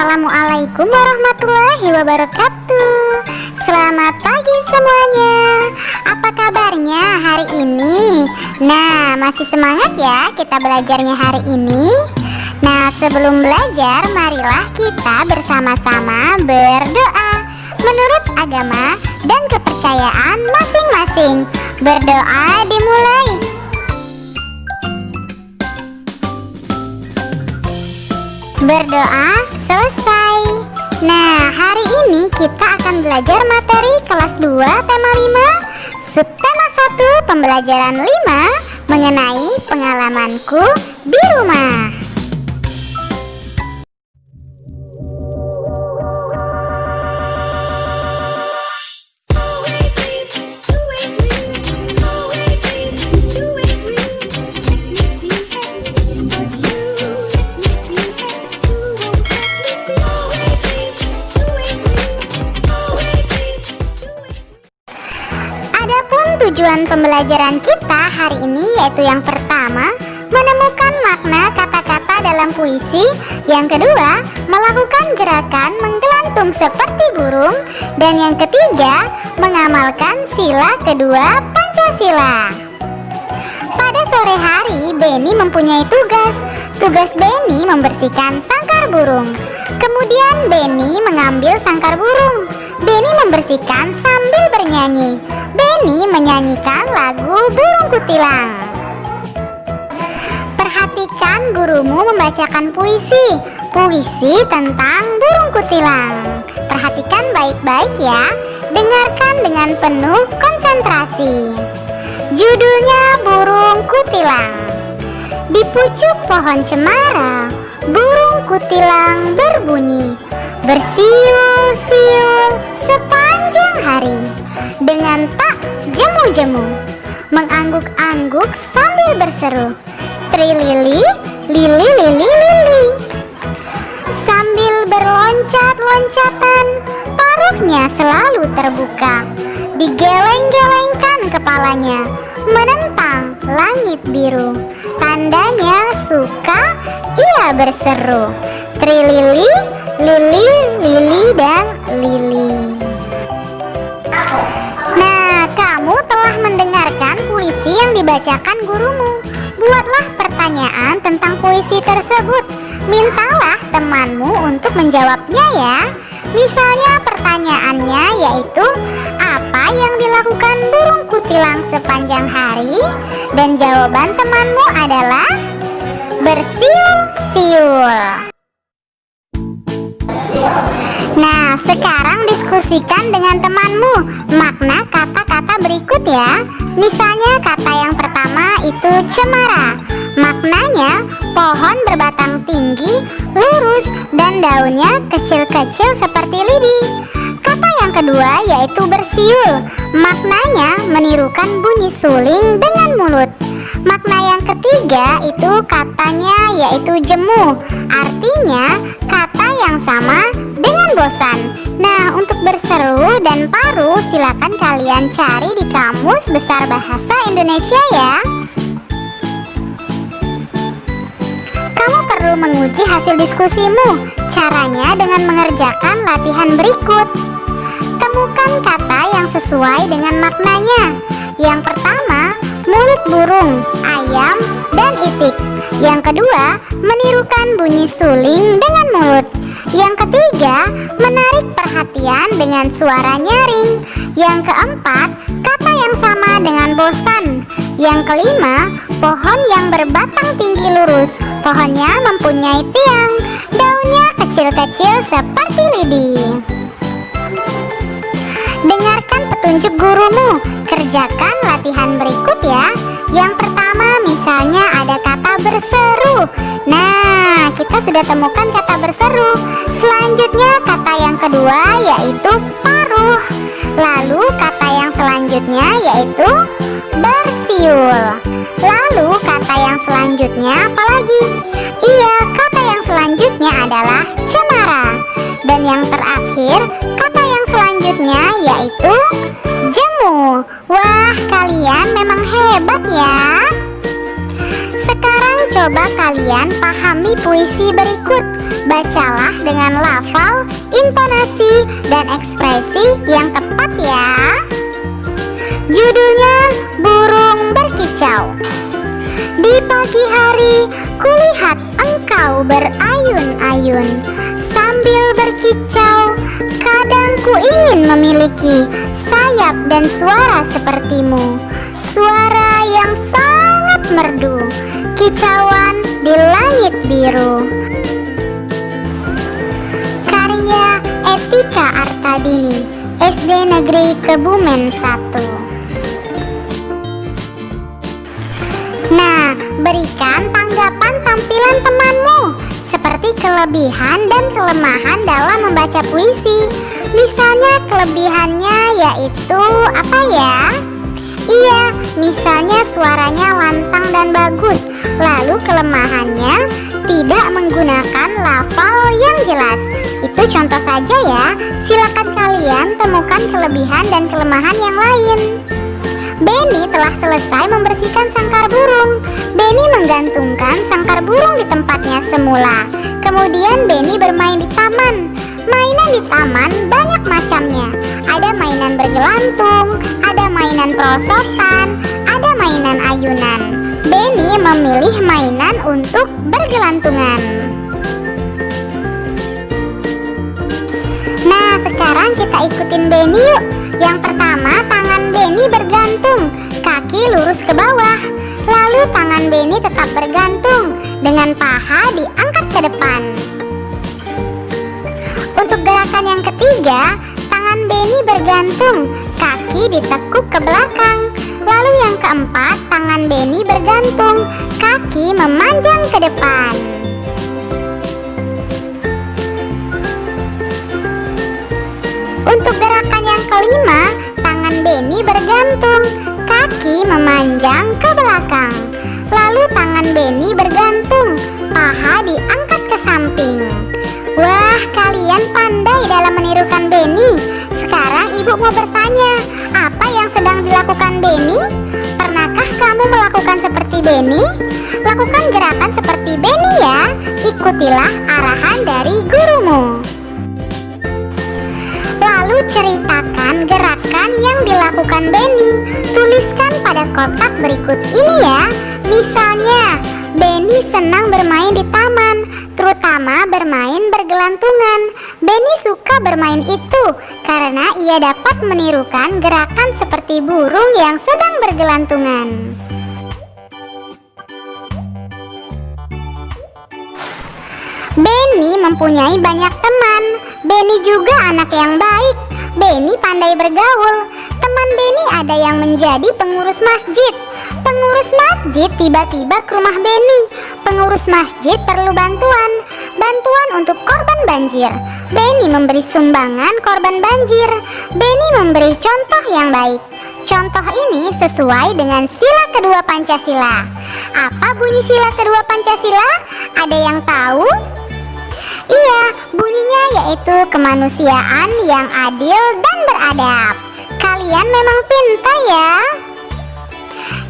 Assalamualaikum warahmatullahi wabarakatuh. Selamat pagi semuanya. Apa kabarnya hari ini? Nah, masih semangat ya kita belajarnya hari ini? Nah, sebelum belajar, marilah kita bersama-sama berdoa menurut agama dan kepercayaan masing-masing. Berdoa dimulai. Berdoa selesai. Nah, hari ini kita akan belajar materi kelas 2 tema 5, subtema 1 pembelajaran 5 mengenai pengalamanku di rumah. Tujuan pembelajaran kita hari ini yaitu yang pertama, menemukan makna kata-kata dalam puisi. Yang kedua, melakukan gerakan menggelantung seperti burung. Dan yang ketiga, mengamalkan sila kedua Pancasila. Pada sore hari, Beni mempunyai tugas. Tugas Beni membersihkan sangkar burung. Kemudian Beni mengambil sangkar burung. Beni membersihkan sambil bernyanyi. Beni menyanyikan lagu Burung Kutilang. Perhatikan gurumu membacakan puisi tentang burung kutilang. Perhatikan baik-baik ya. Dengarkan dengan penuh konsentrasi. Judulnya Burung Kutilang. Di pucuk pohon cemara, burung kutilang berbunyi, bersiul-siul sepanjang hari, dengan tak jemu-jemu, mengangguk-angguk sambil berseru, trilili, lili, lili, lili. Sambil berloncat-loncatan, paruhnya selalu terbuka, digeleng-gelengkan kepalanya, menentang langit biru. Tandanya suka, ia berseru, trilili, lili, lili, dan lili. Nah, kamu telah mendengarkan puisi yang dibacakan gurumu. Buatlah pertanyaan tentang puisi tersebut. Mintalah temanmu untuk menjawabnya ya. Misalnya pertanyaannya yaitu, apa yang dilakukan burung kutilang sepanjang hari? Dan jawaban temanmu adalah bersiul-siul. Nah, sekarang diskusikan dengan temanmu makna kata-kata berikut ya. Misalnya kata yang pertama itu cemara. Maknanya pohon berbatang tinggi, lurus, dan daunnya kecil-kecil seperti lidi. Kata yang kedua yaitu bersiul. Maknanya menirukan bunyi suling dengan mulut. Makna yang ketiga itu katanya yaitu jemu. Artinya kata yang sama dengan bosan. Nah, untuk berseru dan paruh silakan kalian cari di Kamus Besar Bahasa Indonesia ya. Kamu perlu menguji hasil diskusimu. Caranya dengan mengerjakan latihan berikut. Temukan kata yang sesuai dengan maknanya. Yang pertama, mulut burung, ayam, dan itik. Yang kedua, menirukan bunyi suling dengan mulut. Yang ketiga, menarik perhatian dengan suara nyaring. Yang keempat, kata yang sama dengan bosan. Yang kelima, pohon yang berbatang tinggi lurus. Pohonnya mempunyai tiang, daunnya kecil-kecil seperti lidi. Dengarkan petunjuk gurumu. Kerjakan latihan berikut ya. Yang pertama misalnya ada kata berseru. Nah, kita sudah temukan kata berseru. Selanjutnya kata yang kedua yaitu paruh. Lalu kata yang selanjutnya yaitu bersiul. Lalu kata yang selanjutnya apa lagi? Iya, kata yang selanjutnya adalah cemara. Dan yang terakhir kata yang selanjutnya yaitu jemu. Wah, kalian memang hebat ya. Sekarang coba kalian pahami puisi berikut. Bacalah dengan lafal, intonasi, dan ekspresi yang tepat ya. Judulnya Burung Berkicau. Di pagi hari kulihat engkau berayun-ayun, sambil berkicau kadang ku ingin memiliki sayap dan suara sepertimu. Suara yang sangat merdu, kicauan di langit biru. Karya Etika Artadini, SD Negeri Kebumen 1. Nah, berikan tanggapan tampilan temanmu, seperti kelebihan dan kelemahan dalam membaca puisi. Misalnya kelebihannya yaitu apa ya? Iya, misalnya suaranya lantang dan bagus. Lalu kelemahannya tidak menggunakan lafal yang jelas. Itu contoh saja ya. Silakan kalian temukan kelebihan dan kelemahan yang lain. Benny telah selesai membersihkan sangkar burung. Benny menggantungkan sangkar burung di tempatnya semula. Kemudian Benny bermain di taman. Mainan di taman banyak macamnya. Ada mainan bergelantung, ada mainan perosotan, ada mainan ayunan. Benny memilih mainan untuk bergelantungan. Nah, sekarang kita ikutin Benny yuk. Yang pertama, tangan Benny bergantung, kaki lurus ke bawah. Lalu tangan Benny tetap bergantung, dengan paha diangkat ke depan. Untuk gerakan yang ketiga, tangan Benny bergantung, kaki ditekuk ke belakang. Lalu yang keempat, tangan Benny bergantung, kaki memanjang ke depan. Untuk gerakan yang kelima, tangan Benny bergantung, kaki memanjang ke belakang. Lalu tangan Benny bergantung, paha diangkat ke samping. Wah, kalian pandai dalam menirukan Benny. Sekarang ibu mau bertanya, apa yang sedang dilakukan Benny? Pernahkah kamu melakukan seperti Benny? Lakukan gerakan seperti Benny ya. Ikutilah arahan dari gurumu. Lalu ceritakan gerakan yang dilakukan Benny. Tuliskan pada kotak berikut ini ya. Misalnya, Benny senang bermain di taman, terutama bermain bergelantungan. Benny suka bermain itu karena ia dapat menirukan gerakan seperti burung yang sedang bergelantungan. Benny mempunyai banyak teman. Benny juga anak yang baik. Benny pandai bergaul. Teman Benny ada yang menjadi pengurus masjid. Pengurus masjid tiba-tiba ke rumah Benny. Pengurus masjid perlu bantuan. Bantuan untuk korban banjir. Benny memberi sumbangan korban banjir. Benny memberi contoh yang baik. Contoh ini sesuai dengan sila kedua Pancasila. Apa bunyi sila kedua Pancasila? Ada yang tahu? Iya, bunyinya yaitu kemanusiaan yang adil dan beradab. Kalian memang pintar ya.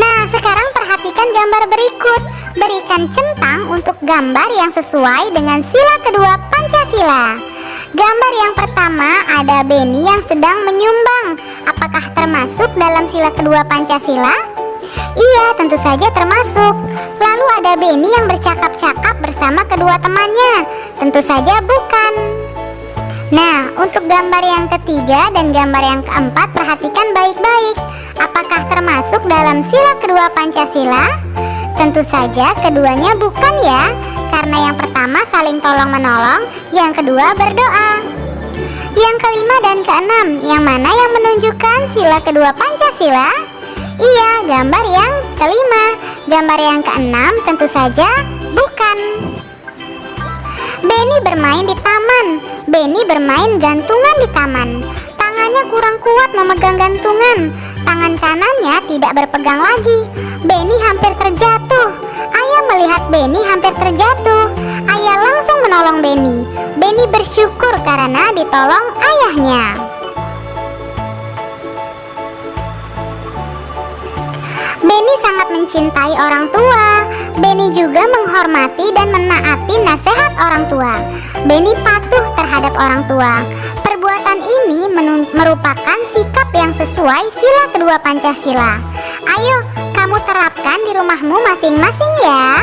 Nah, sekarang perhatikan gambar berikut. Berikan centang untuk gambar yang sesuai dengan sila kedua Pancasila. Gambar yang pertama ada Benny yang sedang menyumbang. Apakah termasuk dalam sila kedua Pancasila? Iya, tentu saja termasuk. Lalu ada Benny yang bercakap-cakap bersama kedua temannya. Tentu saja bukan. Nah, untuk gambar yang ketiga dan gambar yang keempat perhatikan baik-baik. Apakah termasuk dalam sila kedua Pancasila? Tentu saja keduanya bukan ya. Karena yang pertama saling tolong-menolong, yang kedua berdoa. Yang kelima dan keenam, yang mana yang menunjukkan sila kedua Pancasila? Iya, gambar yang kelima. Gambar yang keenam tentu saja bukan. Benny bermain di taman. Benny bermain gantungan di taman. Tangannya kurang kuat memegang gantungan. Tangan kanannya tidak berpegang lagi. Benny hampir terjatuh. Ayah melihat Benny hampir terjatuh. Ayah langsung menolong Benny. Benny bersyukur karena ditolong ayahnya. Benny sangat mencintai orang tua. Benny juga menghormati dan menaati nasihat orang tua. Benny patuh terhadap orang tua. Perbuatan ini merupakan sikap yang sesuai sila kedua Pancasila. Ayo, kamu terapkan di rumahmu masing-masing ya.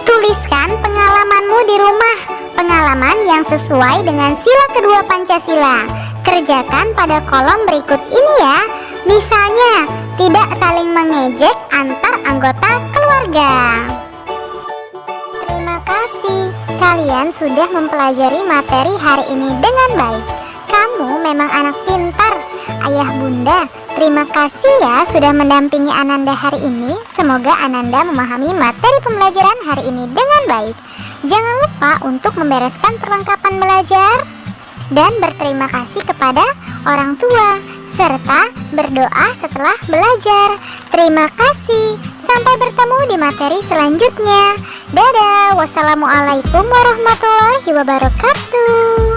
Tuliskan pengalamanmu di rumah, pengalaman yang sesuai dengan sila kedua Pancasila. Kerjakan pada kolom berikut ini ya. Misalnya, tidak saling mengejek antar anggota keluarga. Terima kasih, kalian sudah mempelajari materi hari ini dengan baik. Kamu memang anak pintar. Ayah bunda, terima kasih ya sudah mendampingi Ananda hari ini. Semoga Ananda memahami materi pembelajaran hari ini dengan baik. Jangan lupa untuk membereskan perlengkapan belajar dan berterima kasih kepada orang tua, serta berdoa setelah belajar. Terima kasih. Sampai bertemu di materi selanjutnya. Dadah. Wassalamualaikum warahmatullahi wabarakatuh.